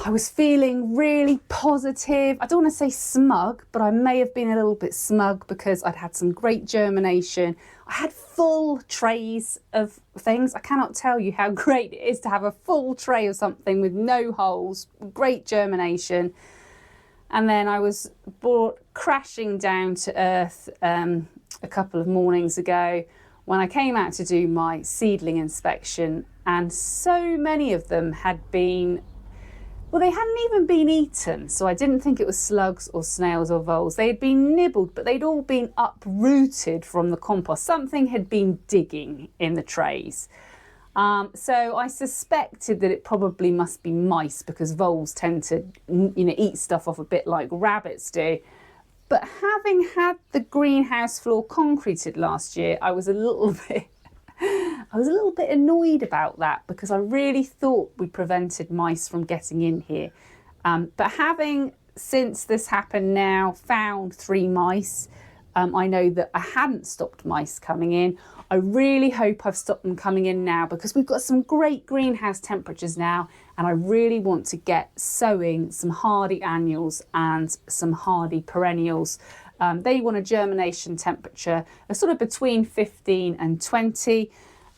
I was feeling really positive. I don't want to say smug, but I may have been a little bit smug because I'd had some great germination. I had full trays of things. I cannot tell you how great it is to have a full tray of something with no holes, great germination. And then I was brought crashing down to earth a couple of mornings ago when I came out to do my seedling inspection, and so many of them had been, well, they hadn't even been eaten, so I didn't think it was slugs or snails or voles. They had been nibbled, but they'd all been uprooted from the compost. Something had been digging in the trays. So I suspected that it probably must be mice, because voles tend to, eat stuff off a bit like rabbits do. But having had the greenhouse floor concreted last year, I was a little bit annoyed about that, because I really thought we prevented mice from getting in here. But having, since this happened now, found 3 mice, I know that I hadn't stopped mice coming in. I really hope I've stopped them coming in now, because we've got some great greenhouse temperatures now, and I really want to get sowing some hardy annuals and some hardy perennials. They want a germination temperature of sort of between 15 and 20.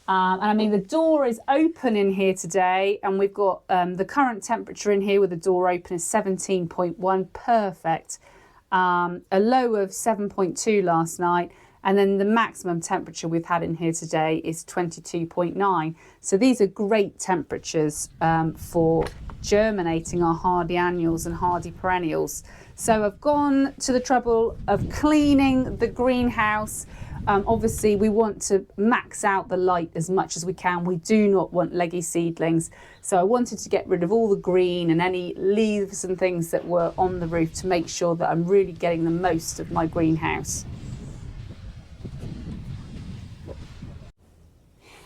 And I mean, the door is open in here today, and we've got the current temperature in here with the door open is 17.1, perfect. A low of 7.2 last night, and then the maximum temperature we've had in here today is 22.9. So these are great temperatures for germinating our hardy annuals and hardy perennials. So I've gone to the trouble of cleaning the greenhouse. Obviously we want to max out the light as much as we can. We do not want leggy seedlings. So I wanted to get rid of all the green and any leaves and things that were on the roof to make sure that I'm really getting the most of my greenhouse.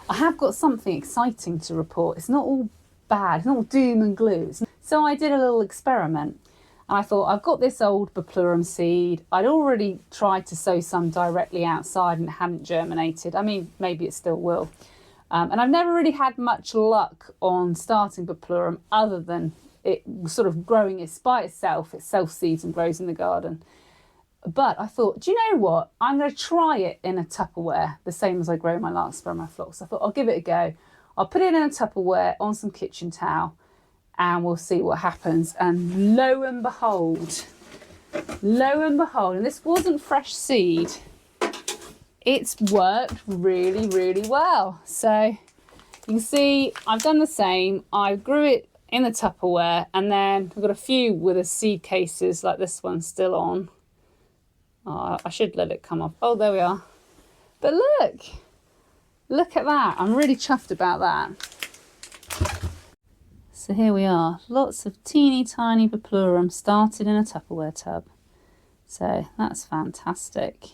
I have got something exciting to report. It's not all bad, it's not all doom and gloom. So I did a little experiment. And I thought, I've got this old Buplurum seed. I'd already tried to sow some directly outside and it hadn't germinated. I mean, maybe it still will. And I've never really had much luck on starting Buplurum other than it sort of growing it by itself. It self-seeds and grows in the garden. But I thought, do you know what? I'm going to try it in a Tupperware, the same as I grow my larkspur and my phlox. I thought, I'll give it a go. I'll put it in a Tupperware on some kitchen towel, and we'll see what happens. And lo and behold, and this wasn't fresh seed, it's worked really, really well. So you can see I've done the same. I grew it in the Tupperware, and then I've got a few with the seed cases like this one still on. Oh, I should let it come off. Oh, there we are. But look at that. I'm really chuffed about that. So here we are, lots of teeny tiny Buplurum started in a Tupperware tub. So that's fantastic.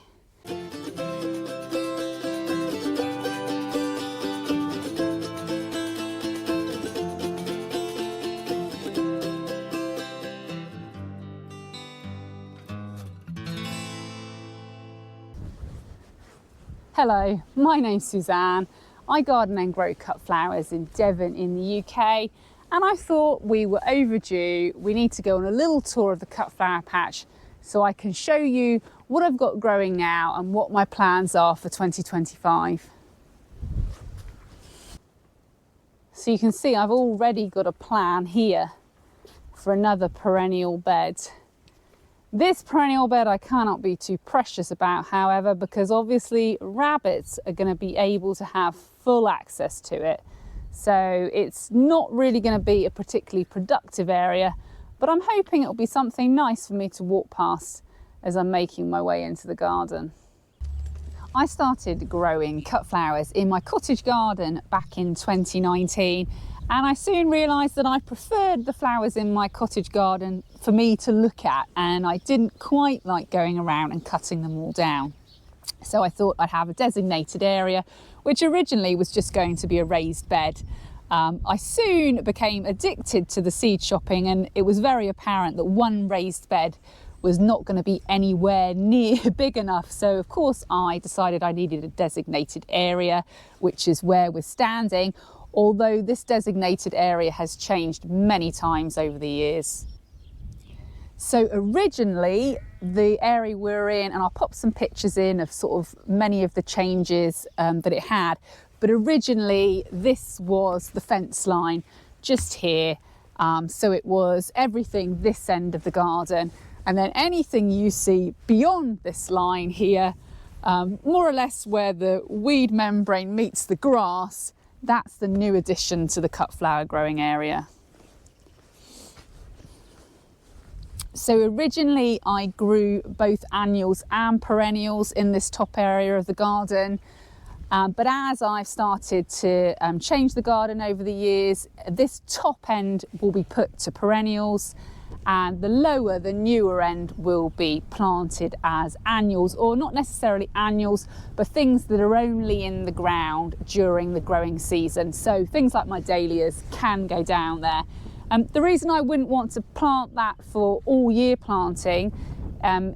Hello, my name's Suzanne. I garden and grow cut flowers in Devon in the UK. And I thought we were overdue. We need to go on a little tour of the cut flower patch so I can show you what I've got growing now and what my plans are for 2025. So you can see I've already got a plan here for another perennial bed. This perennial bed I cannot be too precious about, however, because obviously rabbits are going to be able to have full access to it. So it's not really going to be a particularly productive area, but I'm hoping it'll be something nice for me to walk past as I'm making my way into the garden. I started growing cut flowers in my cottage garden back in 2019, and I soon realised that I preferred the flowers in my cottage garden for me to look at, and I didn't quite like going around and cutting them all down. So I thought I'd have a designated area, which originally was just going to be a raised bed. I soon became addicted to the seed shopping, and it was very apparent that one raised bed was not going to be anywhere near big enough. So of course I decided I needed a designated area, which is where we're standing. although this designated area has changed many times over the years. So originally the area we're in, and I'll pop some pictures in of sort of many of the changes that it had, but originally this was the fence line just here. So it was everything this end of the garden, and then anything you see beyond this line here, more or less where the weed membrane meets the grass, that's the new addition to the cut flower growing area. So originally I grew both annuals and perennials in this top area of the garden. But as I've started to change the garden over the years, this top end will be put to perennials, and the lower, the newer end will be planted as annuals, or not necessarily annuals, but things that are only in the ground during the growing season. So things like my dahlias can go down there. The reason I wouldn't want to plant that for all year planting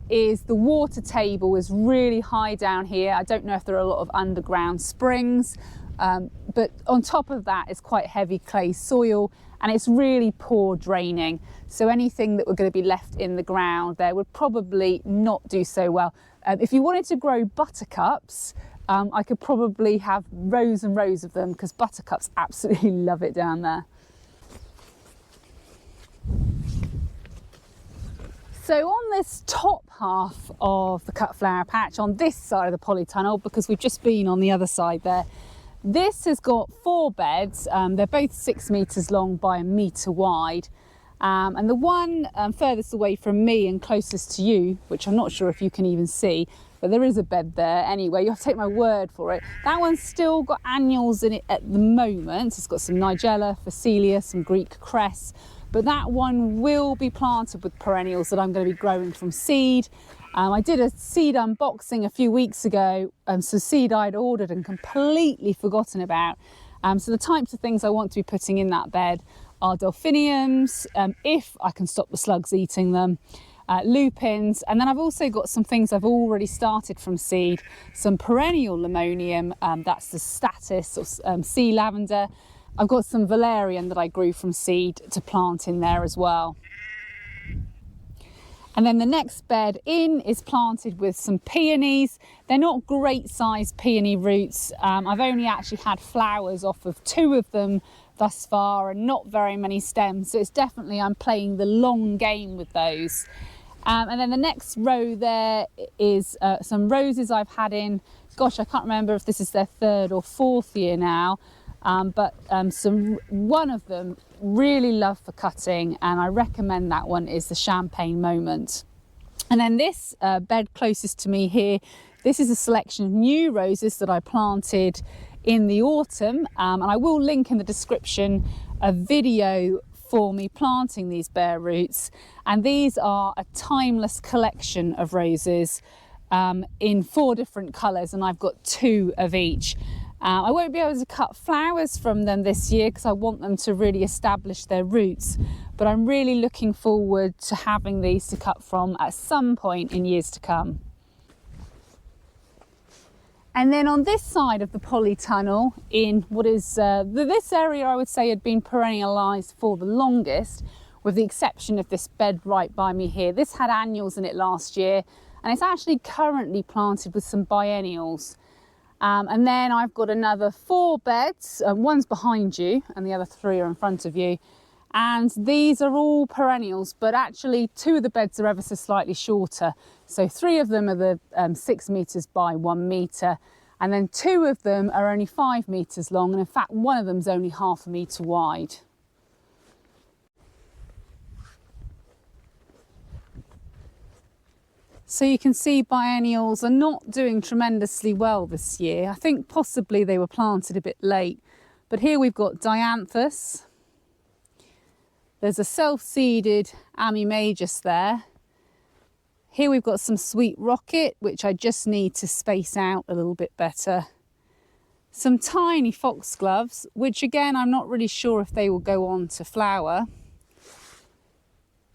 is the water table is really high down here. I don't know if there are a lot of underground springs, but on top of that is quite heavy clay soil, and it's really poor draining. So anything that were going to be left in the ground there would probably not do so well. If you wanted to grow buttercups, I could probably have rows and rows of them, because buttercups absolutely love it down there. So on this top half of the cut flower patch, on this side of the polytunnel, because we've just been on the other side there, this has got 4 beds. They're both 6 metres long by 1 metre wide. And the one furthest away from me and closest to you, which I'm not sure if you can even see, but there is a bed there anyway, you have to take my word for it. That one's still got annuals in it at the moment. It's got some Nigella, Phacelia, some Greek cress. But that one will be planted with perennials that I'm going to be growing from seed. I did a seed unboxing a few weeks ago, so seed I'd ordered and completely forgotten about. So the types of things I want to be putting in that bed are delphiniums, if I can stop the slugs eating them, lupins, and then I've also got some things I've already started from seed, some perennial limonium, that's the statice or sea lavender. I've got some valerian that I grew from seed to plant in there as well. And then the next bed in is planted with some peonies. They're not great sized peony roots. I've only actually had flowers off of 2 of them thus far, and not very many stems. So it's definitely, I'm playing the long game with those. And then the next row there is some roses I've had in. Gosh, I can't remember if this is their 3rd or 4th year now. But one of them really love for cutting, and I recommend that one is the Champagne Moment. And then this bed closest to me here, this is a selection of new roses that I planted in the autumn, and I will link in the description a video for me planting these bare roots. And these are a timeless collection of roses in 4 different colours, and I've got 2 of each. I won't be able to cut flowers from them this year because I want them to really establish their roots, but I'm really looking forward to having these to cut from at some point in years to come. And then on this side of the polytunnel, in what is this area, I would say had been perennialised for the longest, with the exception of this bed right by me here. This had annuals in it last year, and it's actually currently planted with some biennials. And then I've got another 4 beds, one's behind you and the other 3 are in front of you. And these are all perennials, but actually 2 of the beds are ever so slightly shorter. So 3 of them are the 6 metres by 1 metre, and then 2 of them are only 5 metres long, and in fact one of them's only half a metre wide. So you can see biennials are not doing tremendously well this year. I think possibly they were planted a bit late. But here we've got dianthus. There's a self-seeded Amimagus there. Here we've got some sweet rocket, which I just need to space out a little bit better. Some tiny foxgloves, which again, I'm not really sure if they will go on to flower.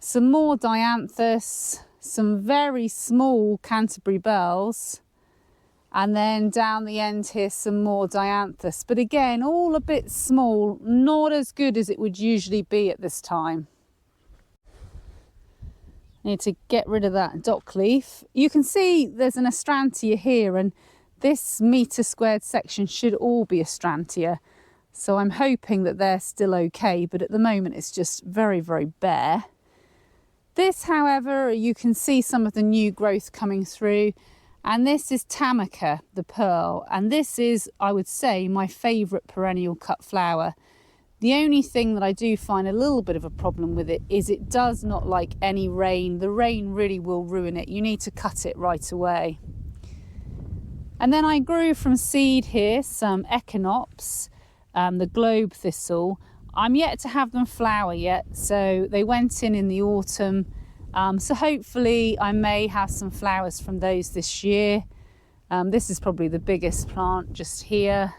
Some more dianthus. Some very small Canterbury bells, And then down the end here, some more dianthus. But again, all a bit small, not as good as it would usually be at this time. Need to get rid of that dock leaf. You can see there's an astrantia here, and this metre squared section should all be astrantia. So I'm hoping that they're still okay, but at the moment it's just very, very bare. This, however, you can see some of the new growth coming through, and this is Tamica, the pearl, and this is, I would say, my favourite perennial cut flower. The only thing that I do find a little bit of a problem with it is it does not like any rain. The rain really will ruin it. You need to cut it right away. And then I grew from seed here some echinops, the globe thistle. I'm yet to have them flower yet, so they went in the autumn. So hopefully I may have some flowers from those this year. This is probably the biggest plant just here.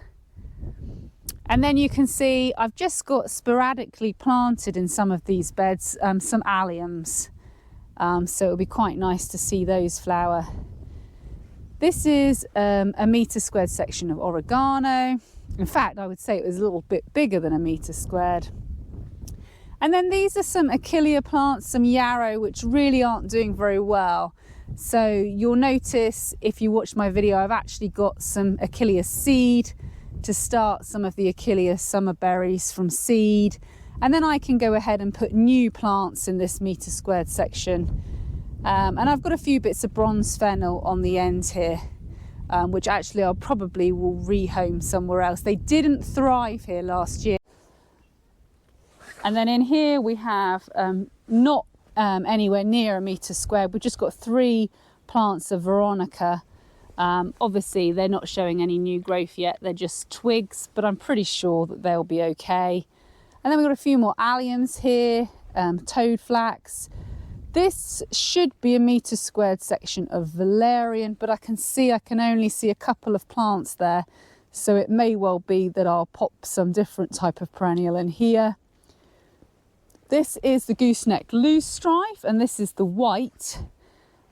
And then you can see I've just got sporadically planted in some of these beds some alliums. So it'll be quite nice to see those flower. This is a metre squared section of oregano. In fact, I would say it was a little bit bigger than a metre squared. And then these are some achillea plants, some yarrow, which really aren't doing very well. So you'll notice if you watch my video, I've actually got some achillea seed to start some of the achillea summer berries from seed. And then I can go ahead and put new plants in this metre squared section. And I've got a few bits of bronze fennel on the end here, which actually I'll probably will rehome somewhere else. They didn't thrive here last year. And then in here we have not anywhere near a metre squared. We've just got 3 plants of Veronica. Obviously they're not showing any new growth yet, they're just twigs, but I'm pretty sure that they'll be okay. And then we've got a few more alliums here, toad flax. This should be a metre squared section of valerian, but I can only see a couple of plants there, so it may well be that I'll pop some different type of perennial in here. This is the gooseneck loosestrife, and this is the white.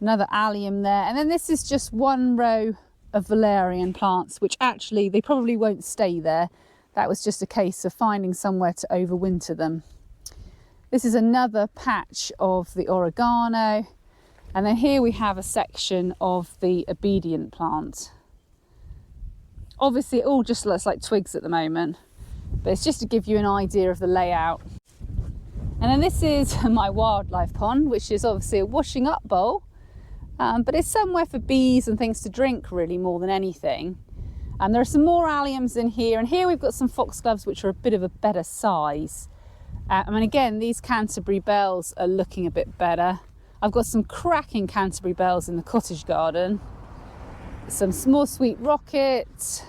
Another allium there, and then this is just one row of valerian plants, which actually they probably won't stay there. That was just a case of finding somewhere to overwinter them. This is another patch of the oregano, and then here we have a section of the obedient plant. Obviously it all just looks like twigs at the moment, but it's just to give you an idea of the layout. And then this is my wildlife pond, which is obviously a washing up bowl. But it's somewhere for bees and things to drink, really, more than anything. And there are some more alliums in here, and here we've got some foxgloves which are a bit of a better size. I mean, again, these Canterbury bells are looking a bit better. I've got some cracking Canterbury bells in the cottage garden, some small sweet rocket,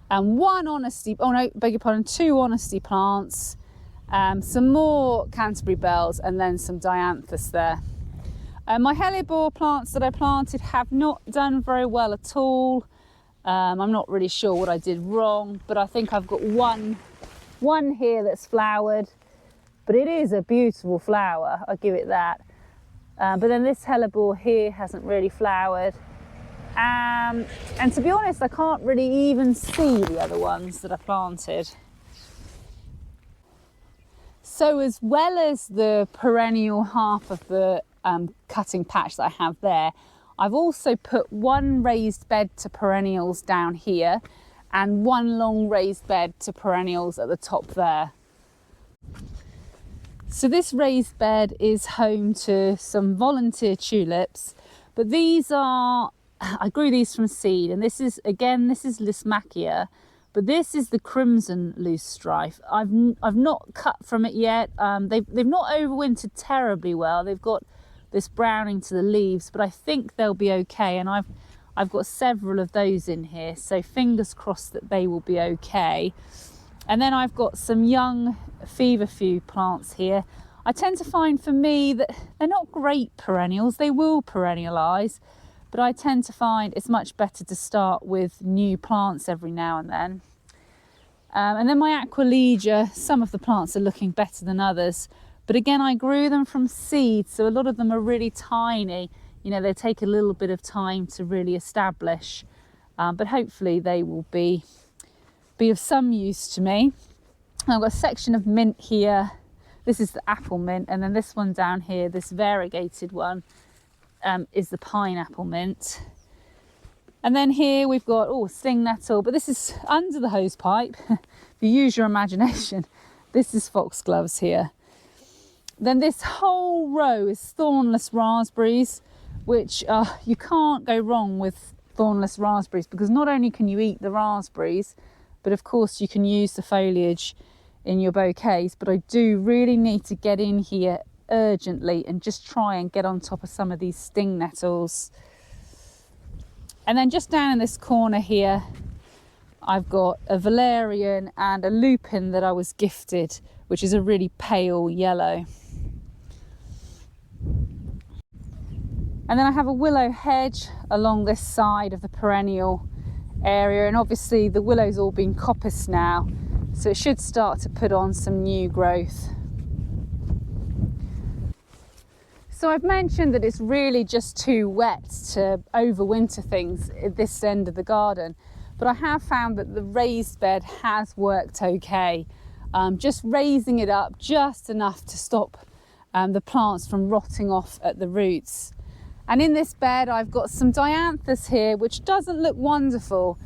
and two honesty plants, some more Canterbury bells, and then some dianthus there. My hellebore plants that I planted have not done very well at all. I'm not really sure what I did wrong, but I think I've got one here that's flowered, but it is a beautiful flower, I'll give it that. But then this hellebore here hasn't really flowered. And to be honest, I can't really even see the other ones that I planted. So as well as the perennial half of the cutting patch that I have there, I've also put one raised bed to perennials down here and one long raised bed to perennials at the top there. So this raised bed is home to some volunteer tulips, but these are, I grew these from seed, and this is Lismachia, but this is the crimson loosestrife. I've not cut from it yet. They've not overwintered terribly well. They've got this browning to the leaves, but I think they'll be okay, and I've got several of those in here, so fingers crossed that they will be okay. And then I've got some young feverfew plants here. I tend to find, for me, that they're not great perennials. They will perennialise, but I tend to find it's much better to start with new plants every now and then. And then my aquilegia, some of the plants are looking better than others, but again, I grew them from seed, so a lot of them are really tiny. You know, they take a little bit of time to really establish. but hopefully they will be of some use to me. I've got a section of mint here. This is the apple mint, and then this one down here, this variegated one, is the pineapple mint. And then here we've got sting nettle, but this is under the hose pipe. If you use your imagination, this is foxgloves here. Then this whole row is thornless raspberries, which you can't go wrong with thornless raspberries, because not only can you eat the raspberries, but of course you can use the foliage in your bouquets. But I do really need to get in here urgently and just try and get on top of some of these sting nettles. And then just down in this corner here, I've got a valerian and a lupin that I was gifted, which is a really pale yellow. And then I have a willow hedge along this side of the perennial area, and obviously the willow's all been coppiced now, so it should start to put on some new growth. So I've mentioned that it's really just too wet to overwinter things at this end of the garden, but I have found that the raised bed has worked okay. Just raising it up just enough to stop the plants from rotting off at the roots. And in this bed I've got some dianthus here, which doesn't look wonderful,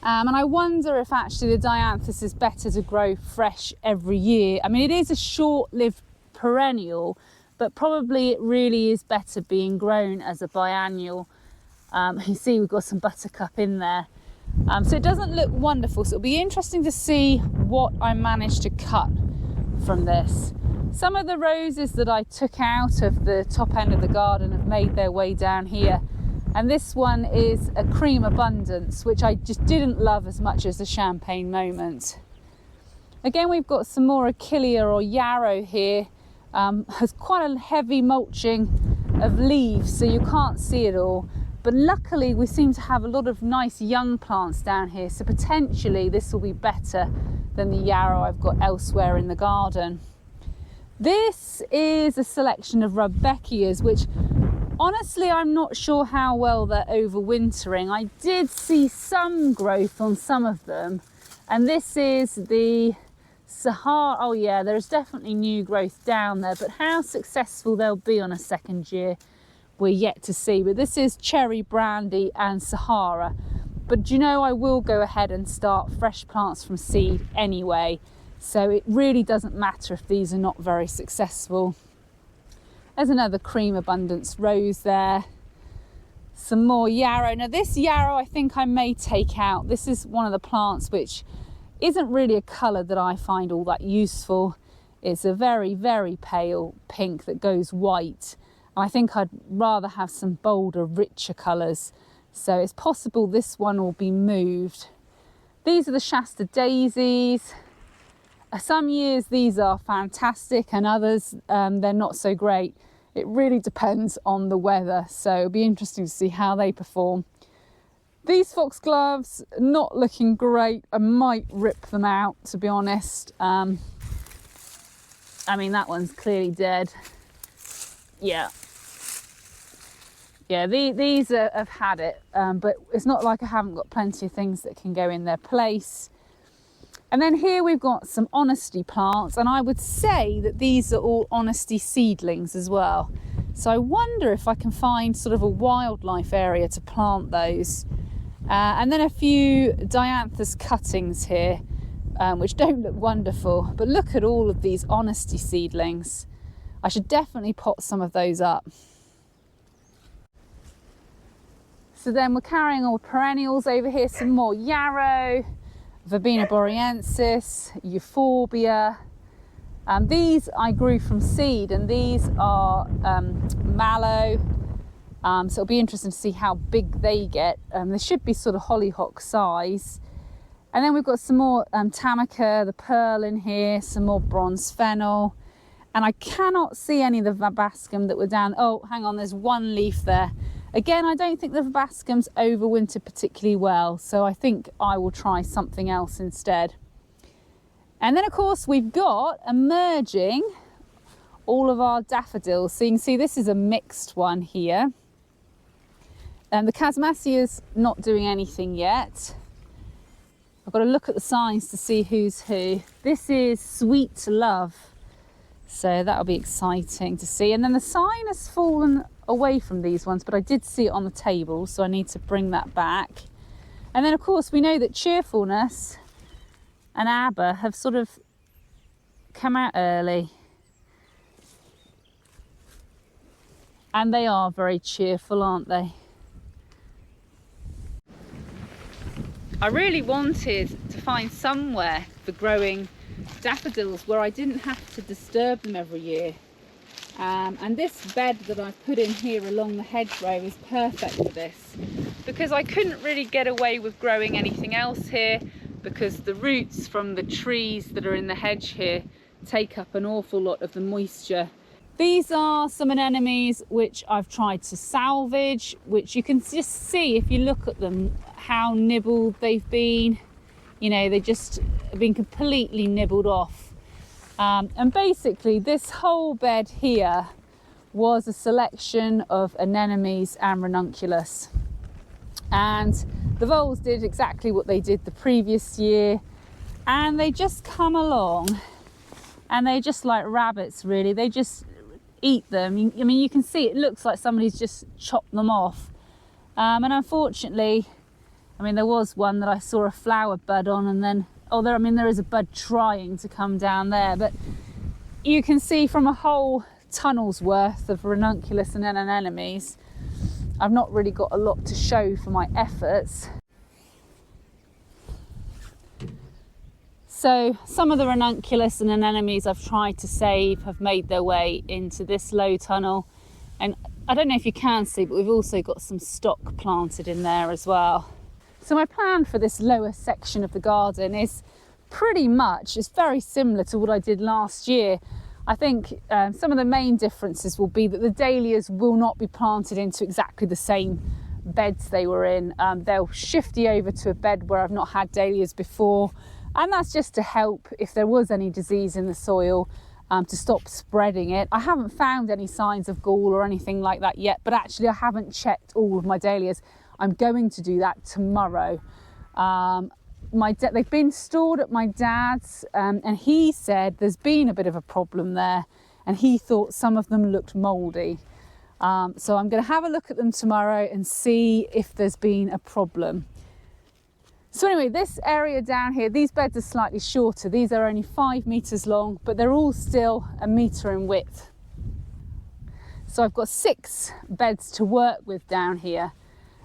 and I wonder if actually the dianthus is better to grow fresh every year. I mean, it is a short-lived perennial, but probably it really is better being grown as a biennial. You see we've got some buttercup in there, so it doesn't look wonderful. So it'll be interesting to see what I managed to cut from this. Some of the roses that I took out of the top end of the garden have made their way down here, and this one is a cream abundance, which I just didn't love as much as the champagne moment. Again, we've got some more achillea or yarrow here. Has quite a heavy mulching of leaves, so you can't see it all, but luckily we seem to have a lot of nice young plants down here, so potentially this will be better than the yarrow I've got elsewhere in the garden. This is a selection of rudbeckias, which honestly I'm not sure how well they're overwintering. I did see some growth on some of them, and this is the Sahara. Oh yeah, there's definitely new growth down there, but how successful they'll be on a second year, we're yet to see. But this is cherry brandy and Sahara. But you know, I will go ahead and start fresh plants from seed anyway, so it really doesn't matter if these are not very successful. There's another cream abundance rose there. Some more yarrow. Now this yarrow I think I may take out. This is one of the plants which isn't really a colour that I find all that useful. It's a very, very pale pink that goes white. I think I'd rather have some bolder, richer colours. So it's possible this one will be moved. These are the Shasta daisies. Some years these are fantastic, and others they're not so great. It really depends on the weather, so it'll be interesting to see how they perform. These foxgloves, not looking great. I might rip them out, to be honest. I mean, that one's clearly dead. Yeah, these have had it, but it's not like I haven't got plenty of things that can go in their place. And then here we've got some honesty plants, and I would say that these are all honesty seedlings as well. So I wonder if I can find sort of a wildlife area to plant those. And then a few dianthus cuttings here, which don't look wonderful, but look at all of these honesty seedlings. I should definitely pot some of those up. So then we're carrying all perennials over here, some more yarrow, Verbena boreensis, euphorbia. These I grew from seed, and these are mallow. So it'll be interesting to see how big they get. They should be sort of hollyhock size. And then we've got some more Tamica, the pearl in here, some more bronze fennel. And I cannot see any of the verbascum that were down. Oh, hang on, there's one leaf there. Again, I don't think the verbascum's overwintered particularly well, so I think I will try something else instead. And then of course we've got emerging all of our daffodils. So you can see this is a mixed one here. The Casmassia's not doing anything yet. I've got to look at the signs to see who's who. This is Sweet Love, so that'll be exciting to see. And then the sign has fallen away from these ones, but I did see it on the table, so I need to bring that back. And then of course we know that Cheerfulness and ABBA have sort of come out early, and they are very cheerful, aren't they? I really wanted to find somewhere for growing daffodils where I didn't have to disturb them every year. And this bed that I've put in here along the hedgerow is perfect for this, because I couldn't really get away with growing anything else here, because the roots from the trees that are in the hedge here take up an awful lot of the moisture. These are some anemones which I've tried to salvage, which you can just see if you look at them how nibbled they've been. You know, they just have been completely nibbled off. And basically this whole bed here was a selection of anemones and ranunculus. And the voles did exactly what they did the previous year, and they just come along and they just like rabbits really, they just eat them. I mean, you can see it looks like somebody's just chopped them off. And unfortunately, I mean, there was one that I saw a flower bud on, and then there is a bud trying to come down there, but you can see from a whole tunnel's worth of ranunculus and anemones, I've not really got a lot to show for my efforts. So some of the ranunculus and anemones I've tried to save have made their way into this low tunnel, and I don't know if you can see, but we've also got some stock planted in there as well. So my plan for this lower section of the garden is pretty much, it's very similar to what I did last year. I think some of the main differences will be that the dahlias will not be planted into exactly the same beds they were in. They'll shift you over to a bed where I've not had dahlias before, and that's just to help if there was any disease in the soil, to stop spreading it. I haven't found any signs of gall or anything like that yet, but actually I haven't checked all of my dahlias. I'm going to do that tomorrow. They've been stored at my dad's, and he said there's been a bit of a problem there, and he thought some of them looked mouldy. So I'm going to have a look at them tomorrow and see if there's been a problem. So anyway, this area down here, these beds are slightly shorter. These are only 5 meters long, but they're all still 1 meter in width. So I've got 6 beds to work with down here.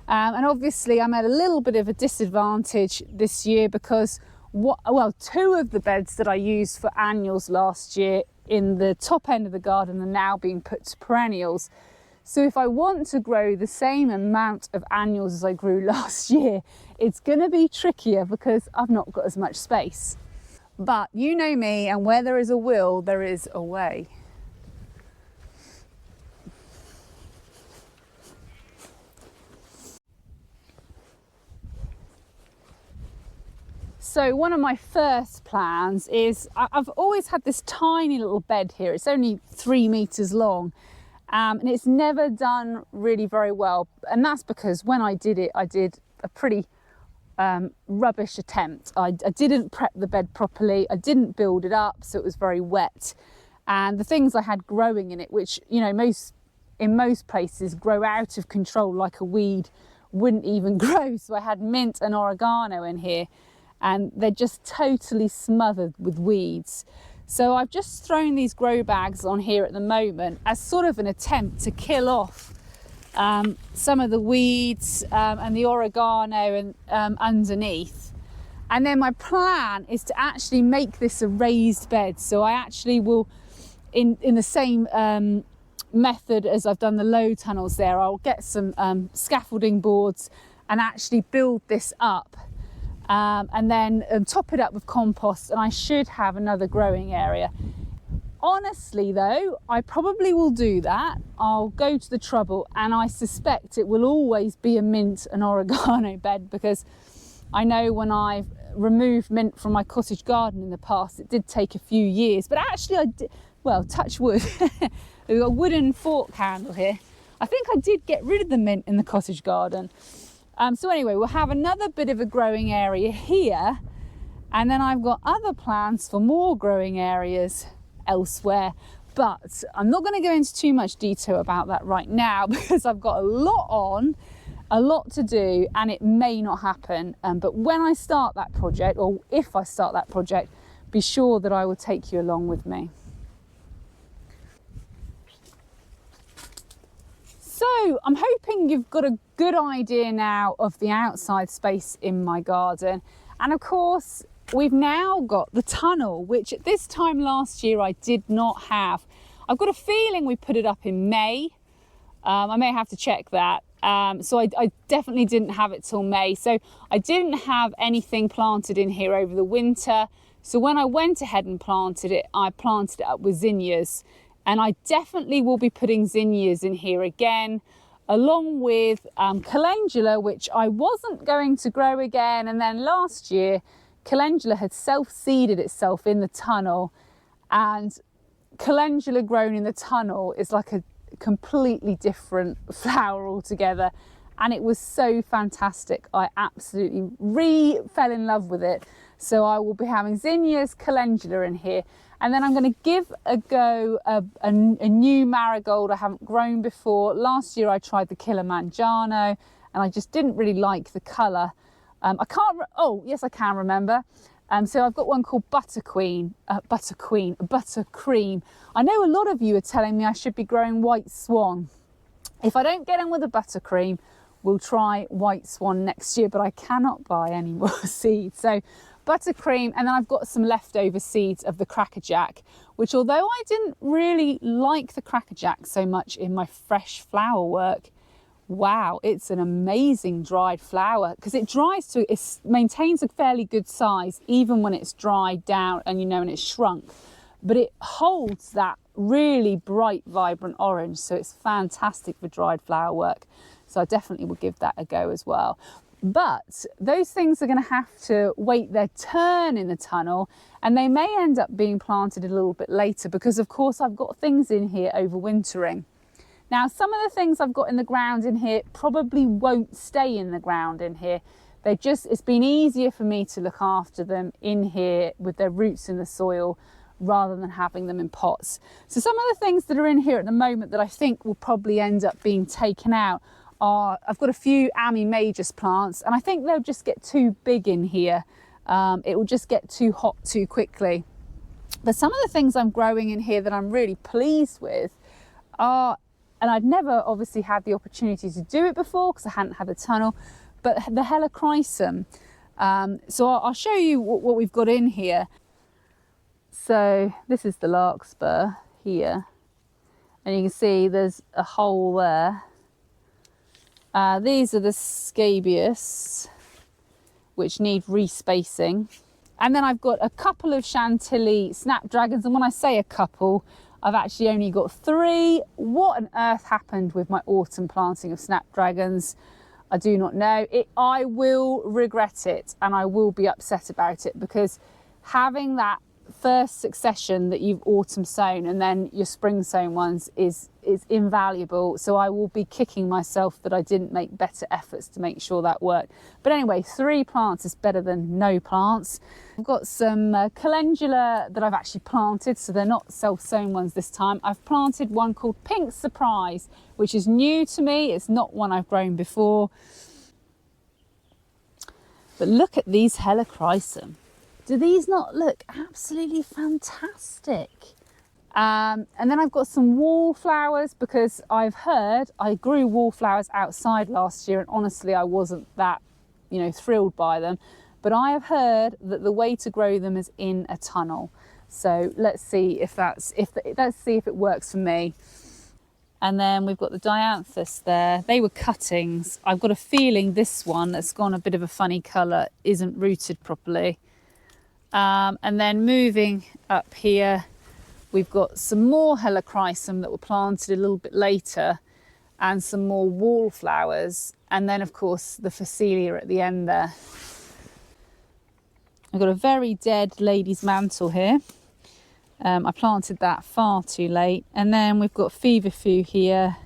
And obviously I'm at a little bit of a disadvantage this year because 2 of the beds that I used for annuals last year in the top end of the garden are now being put to perennials. So if I want to grow the same amount of annuals as I grew last year, it's going to be trickier because I've not got as much space. But you know me, and where there is a will, there is a way. So one of my first plans is, I've always had this tiny little bed here. It's only 3 meters long, and it's never done really very well. And that's because when I did it, I did a pretty rubbish attempt. I didn't prep the bed properly. I didn't build it up, so it was very wet. And the things I had growing in it, which, you know, in most places grow out of control like a weed, wouldn't even grow. So I had mint and oregano in here, and they're just totally smothered with weeds. So I've just thrown these grow bags on here at the moment as sort of an attempt to kill off some of the weeds and the oregano and underneath. And then my plan is to actually make this a raised bed. So I actually will, in the same method as I've done the low tunnels there, I'll get some scaffolding boards and actually build this up. And then top it up with compost, and I should have another growing area. Honestly though, I probably will do that. I'll go to the trouble, and I suspect it will always be a mint and oregano bed, because I know when I've removed mint from my cottage garden in the past, it did take a few years, but actually I did, well, touch wood. We've got a wooden fork handle here. I think I did get rid of the mint in the cottage garden. So anyway, we'll have another bit of a growing area here, and then I've got other plans for more growing areas elsewhere, but I'm not going to go into too much detail about that right now because I've got a lot on, a lot to do, and it may not happen. But when I start that project, or if I start that project, be sure that I will take you along with me. So I'm hoping you've got a good idea now of the outside space in my garden. And of course, we've now got the tunnel, which at this time last year I did not have. I've got a feeling we put it up in May. I may have to check that. So I definitely didn't have it till May. So I didn't have anything planted in here over the winter. So when I went ahead and planted it, I planted it up with zinnias. And I definitely will be putting zinnias in here again, along with calendula, which I wasn't going to grow again. And then last year, calendula had self-seeded itself in the tunnel, and calendula grown in the tunnel is like a completely different flower altogether. And it was so fantastic. I absolutely fell in love with it. So I will be having zinnias, calendula in here. And then I'm going to give a go a new marigold I haven't grown before. Last year I tried the Kilimanjaro and I just didn't really like the colour. Oh yes, I can remember. So I've got one called Buttercream. I know a lot of you are telling me I should be growing White Swan. If I don't get on with the Buttercream, we'll try White Swan next year, but I cannot buy any more seeds. So Buttercream, and then I've got some leftover seeds of the Crackerjack, which although I didn't really like the Crackerjack so much in my fresh flower work, wow, it's an amazing dried flower because it dries to, it maintains a fairly good size even when it's dried down and and it's shrunk, but it holds that really bright, vibrant orange. So it's fantastic for dried flower work. So I definitely will give that a go as well. But those things are going to have to wait their turn in the tunnel, and they may end up being planted a little bit later because of course I've got things in here overwintering. Now some of the things I've got in the ground in here probably won't stay in the ground in here. It's been easier for me to look after them in here with their roots in the soil rather than having them in pots. So some of the things that are in here at the moment that I think will probably end up being taken out are, I've got a few Ami Majus plants, and I think they'll just get too big in here. It will just get too hot too quickly. But some of the things I'm growing in here that I'm really pleased with are, and I'd never obviously had the opportunity to do it before because I hadn't had a tunnel, but the Helichrysum. So I'll show you what we've got in here. So this is the larkspur here, and you can see there's a hole there. These are the scabious, which need respacing. And then I've got a couple of Chantilly snapdragons. And when I say a couple, I've actually only got 3. What on earth happened with my autumn planting of snapdragons? I do not know. I will regret it, and I will be upset about it, because having that first succession that you've autumn sown and then your spring sown ones is invaluable. So I will be kicking myself that I didn't make better efforts to make sure that worked. But anyway, 3 plants is better than no plants. I've got some calendula that I've actually planted, so they're not self-sown ones this time. I've planted one called Pink Surprise, which is new to me. It's not one I've grown before. But look at these Helichrysum. Do these not look absolutely fantastic? And then I've got some wallflowers, because I've heard I grew wallflowers outside last year, and honestly I wasn't that thrilled by them, but I have heard that the way to grow them is in a tunnel. So let's see if it works for me. And then we've got the dianthus there. They were cuttings. I've got a feeling this one that's gone a bit of a funny colour isn't rooted properly. And then moving up here, we've got some more Helichrysum that were planted a little bit later, and some more wallflowers, and then of course the Phacelia at the end there. I've got a very dead lady's mantle here. I planted that far too late. And then we've got feverfew here,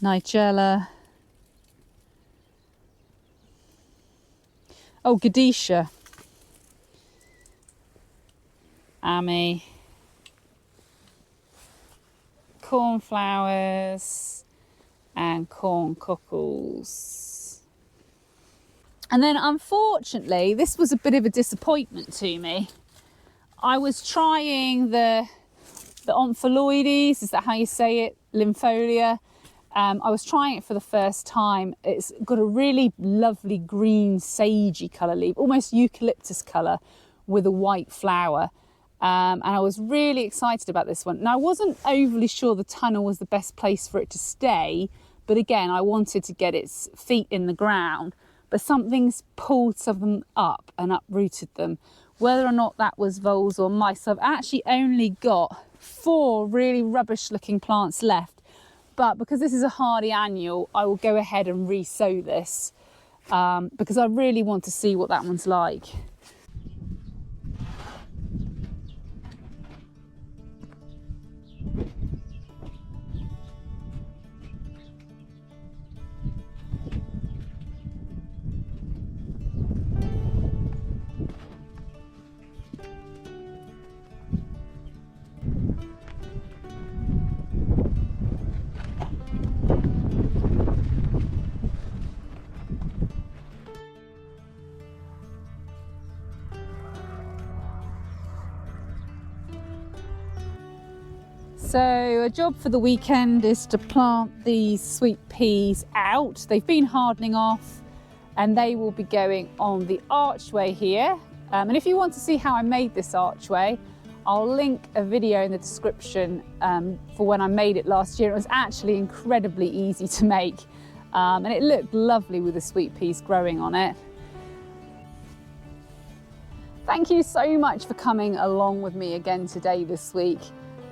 Nigella. Oh, Gadisha. Ami. Cornflowers and corn cockles. And then unfortunately, this was a bit of a disappointment to me. I was trying the Omphaloides, is that how you say it? Lympholia. I was trying it for the first time. It's got a really lovely green sagey colour leaf, almost eucalyptus colour with a white flower. And I was really excited about this one. Now, I wasn't overly sure the tunnel was the best place for it to stay, but again, I wanted to get its feet in the ground, but something's pulled some of them up and uprooted them. Whether or not that was voles or mice, I've actually only got 4 really rubbish looking plants left. But because this is a hardy annual, I will go ahead and re-sow this because I really want to see what that one's like. So a job for the weekend is to plant these sweet peas out. They've been hardening off and they will be going on the archway here. And if you want to see how I made this archway, I'll link a video in the description for when I made it last year. It was actually incredibly easy to make and it looked lovely with the sweet peas growing on it. Thank you so much for coming along with me again today this week.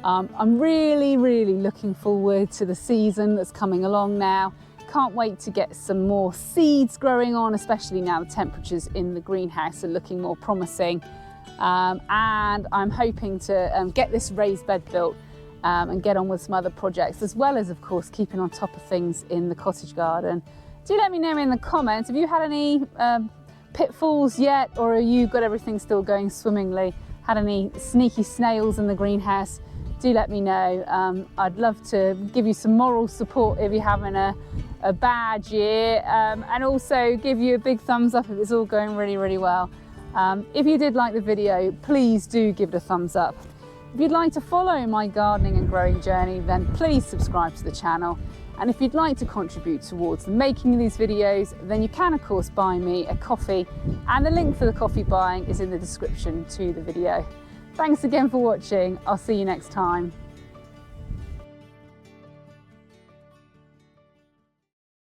I'm really looking forward to the season that's coming along now. Can't wait to get some more seeds growing on, especially now the temperatures in the greenhouse are looking more promising. And I'm hoping to get this raised bed built and get on with some other projects, as well as, of course, keeping on top of things in the cottage garden. Do let me know in the comments, have you had any pitfalls yet, or have you got everything still going swimmingly? Had any sneaky snails in the greenhouse? Do let me know. I'd love to give you some moral support if you're having a bad year, and also give you a big thumbs up if it's all going really well. If you did like the video, please do give it a thumbs up. If you'd like to follow my gardening and growing journey, then please subscribe to the channel. And if you'd like to contribute towards the making of these videos, then you can of course buy me a coffee, and the link for the coffee buying is in the description to the video. Thanks again for watching. I'll see you next time.